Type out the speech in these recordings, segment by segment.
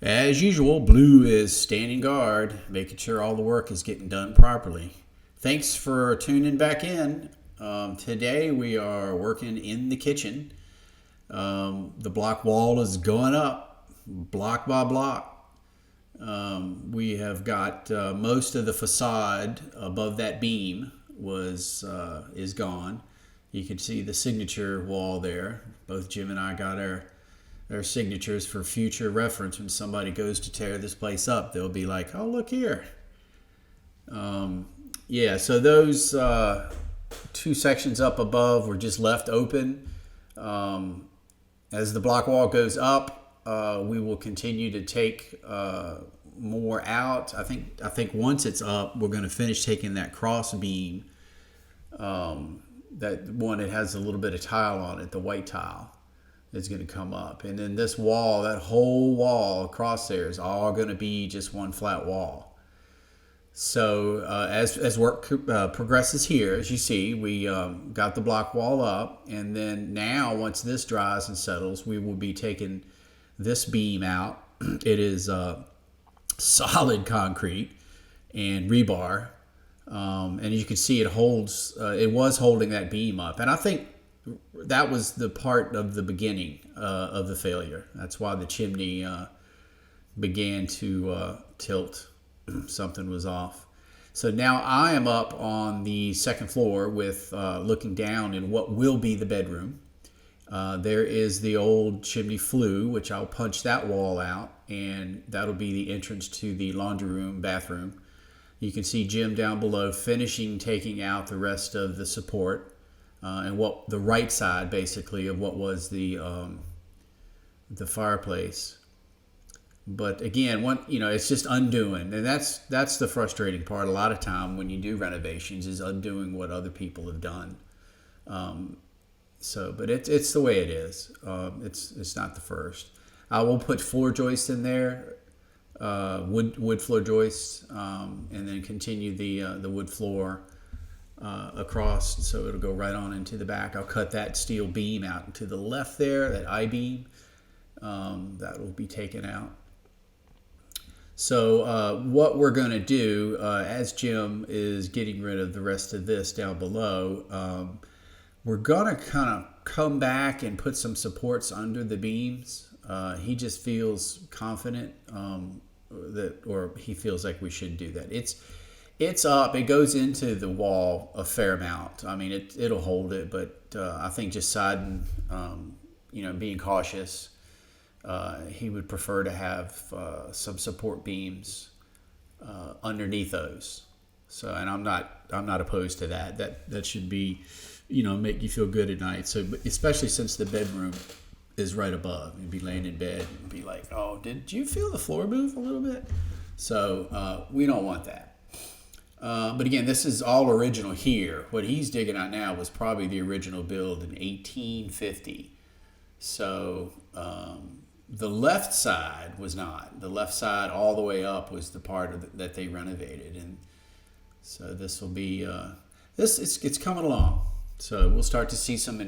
As usual, Blue is standing guard, making sure all the work is getting done properly. Thanks for tuning back in. Today we are working in the kitchen. The block wall is going up, block by block. We have got most of the facade above that beam is gone. You can see the signature wall there. Both Jim and I got our signatures for future reference. When somebody goes to tear this place up, they'll be like, oh, look here. So those two sections up above were just left open. As the block wall goes up, we will continue to take more out. I think once it's up, we're going to finish taking that cross beam, that one that has a little bit of tile on it, the white tile, is going to come up. And then this wall, that whole wall across there, is all going to be just one flat wall. So as work progresses here, as you see, we got the block wall up, and then now once this dries and settles, we will be taking this beam out. It is solid concrete and rebar, and you can see it holds. It was holding that beam up, and I think that was the part of the beginning of the failure. That's why the chimney began to tilt. Something was off. So now I am up on the second floor with looking down in what will be the bedroom. There is the old chimney flue, which I'll punch that wall out, and that'll be the entrance to the laundry room, bathroom. You can see Jim down below finishing taking out the rest of the support. And what the right side basically of what was the fireplace. But again, it's just undoing, and that's the frustrating part. A lot of time when you do renovations is undoing what other people have done. But it's the way it is. It's not the first. I will put floor joists in there, wood floor joists, and then continue the wood floor across, so it'll go right on into the back. I'll cut that steel beam out to the left there, that I-beam, that will be taken out. So what we're going to do, as Jim is getting rid of the rest of this down below, we're going to kind of come back and put some supports under the beams. He just feels confident or he feels like we should do that. It's up. It goes into the wall a fair amount. I mean, it'll hold it, but I think just siding, being cautious, he would prefer to have some support beams underneath those. So, and I'm not opposed to that. That should be, make you feel good at night. So, especially since the bedroom is right above, you'd be laying in bed and be like, oh, did you feel the floor move a little bit? So we don't want that. But again, this is all original here. What he's digging out now was probably the original build in 1850. So the left side was not. The left side all the way up was the part that they renovated. And so this will be, it's coming along. So we'll start to see some,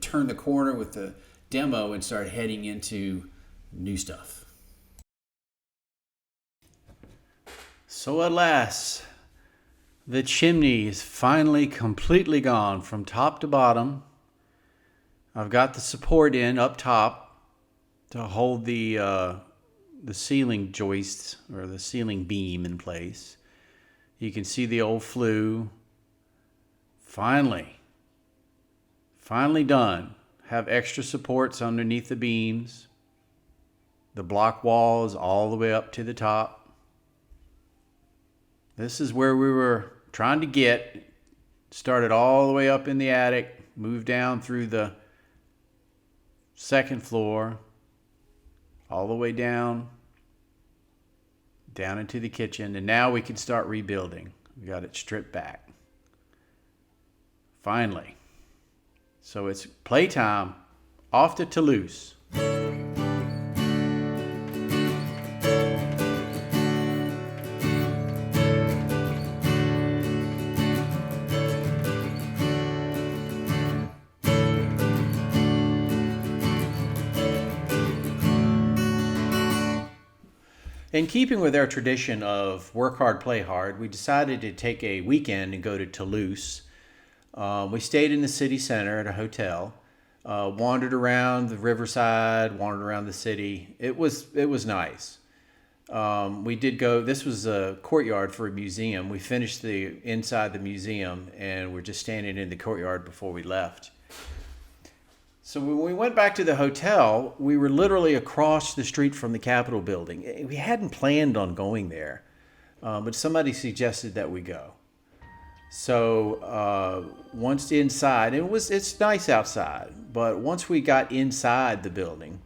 turn the corner with the demo and start heading into new stuff. So at last, the chimney is finally completely gone from top to bottom. I've got the support in up top to hold the ceiling joists or the ceiling beam in place. You can see the old flue. Finally done. Have extra supports underneath the beams. The block wall is all the way up to the top. This is where we were trying to get. Started all the way up in the attic, moved down through the second floor, all the way down into the kitchen, and now we can start rebuilding. We got it stripped back. Finally. So it's playtime. Off to Toulouse. In keeping with our tradition of work hard, play hard, we decided to take a weekend and go to Toulouse. We stayed in the city center at a hotel, wandered around the riverside, wandered around the city. It was nice. We did go. This was a courtyard for a museum. We finished the inside the museum, and we're just standing in the courtyard before we left. So when we went back to the hotel, we were literally across the street from the Capitol building. We hadn't planned on going there, but somebody suggested that we go. So once inside, it's nice outside, but once we got inside the building,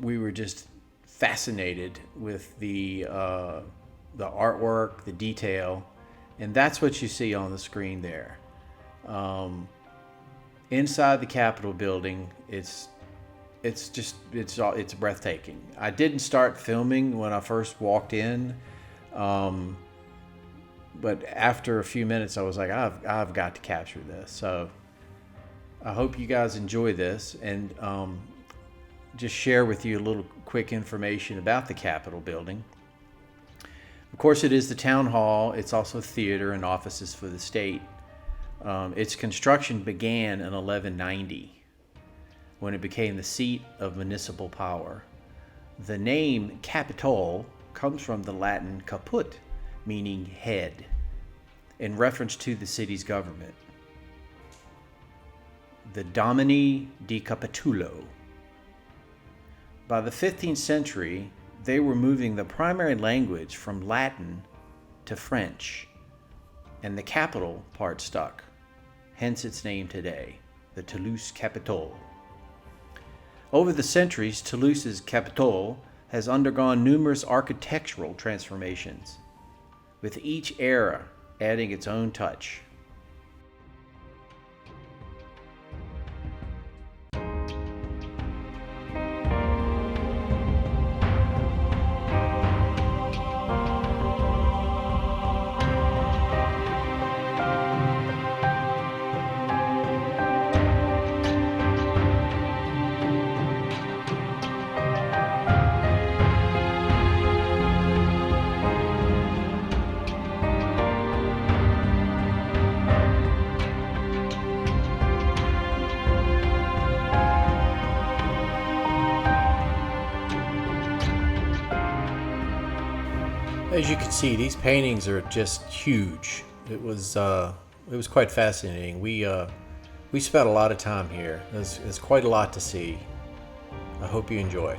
we were just fascinated with the artwork, the detail, and that's what you see on the screen there. Inside the Capitol building, it's breathtaking. I didn't start filming when I first walked in, but after a few minutes, I was like, I've got to capture this. So I hope you guys enjoy this, and just share with you a little quick information about the Capitol building. Of course, it is the town hall. It's also theater and offices for the state. Its construction began in 1190 when it became the seat of municipal power. The name Capitol comes from the Latin caput, meaning head, in reference to the city's government. The Domini di Capitulo. By the 15th century, they were moving the primary language from Latin to French, and the capital part stuck, hence its name today, the Toulouse Capitol. Over the centuries, Toulouse's Capitol has undergone numerous architectural transformations, with each era adding its own touch. As you can see, these paintings are just huge. It was quite fascinating. We spent a lot of time here. There's quite a lot to see. I hope you enjoy.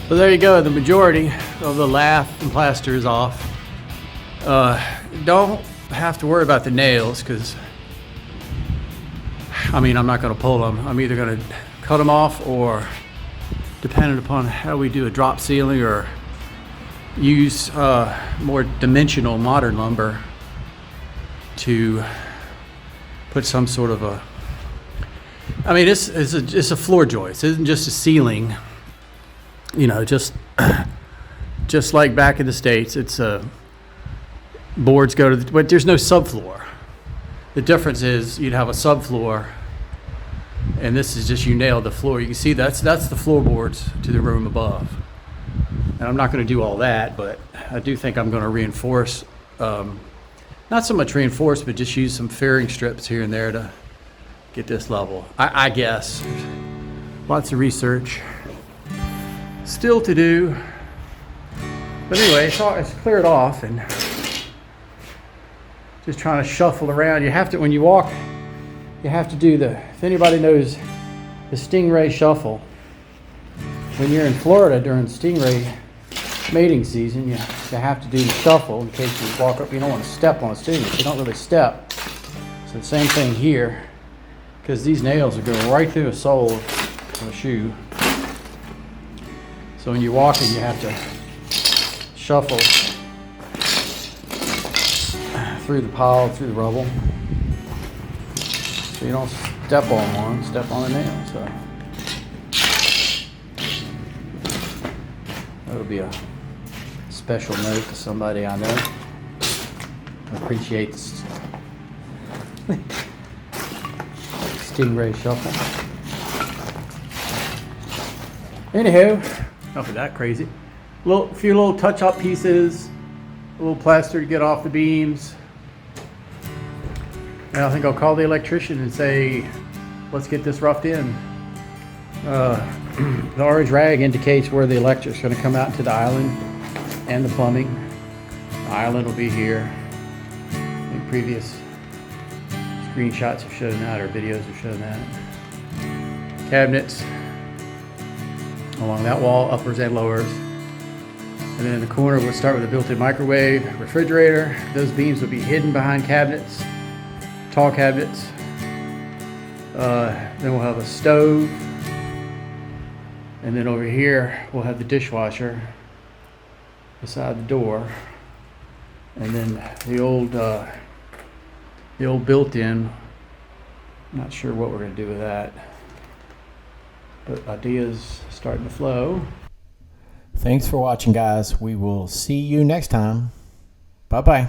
So there you go, the majority of the lath and plaster is off. Don't have to worry about the nails because, I mean, I'm not going to pull them. I'm either going to cut them off or, depending upon how we do a drop ceiling, or use more dimensional modern lumber to put some sort of a, I mean, it's a floor joist. It isn't just a ceiling. You know, just like back in the States, it's boards go to the, but there's no subfloor. The difference is you'd have a subfloor, and this is just you nailed the floor. You can see that's the floorboards to the room above. And I'm not going to do all that, but I do think I'm going to reinforce, not so much reinforce, but just use some fairing strips here and there to get this level. I guess. Lots of research still to do. But anyway, it's cleared off, and just trying to shuffle around. You have to, when you walk, you have to do if anybody knows the stingray shuffle, when you're in Florida during stingray mating season, you have to do the shuffle in case you walk up. You don't want to step on a stingray. You don't really step. So the same thing here, because these nails are going right through the sole of a shoe. So when you're walking, you have to shuffle through the pile, through the rubble, so you don't step on one, step on a nail. So that'll be a special note to somebody I know. Appreciates stingray shuffle. Anywho, enough of that crazy. Few little touch-up pieces, a little plaster to get off the beams. And I think I'll call the electrician and say, let's get this roughed in. The orange rag indicates where the electric's going to come out into the island and the plumbing. The island will be here. I think previous screenshots have shown that, or videos have shown that. Cabinets along that wall, uppers and lowers. And then in the corner, we'll start with a built-in microwave, refrigerator. Those beams will be hidden behind cabinets, tall cabinets. Then we'll have a stove. And then over here, we'll have the dishwasher beside the door. And then the old built-in, not sure what we're going to do with that. But ideas starting to flow. Thanks for watching, guys. We will see you next time. Bye-bye.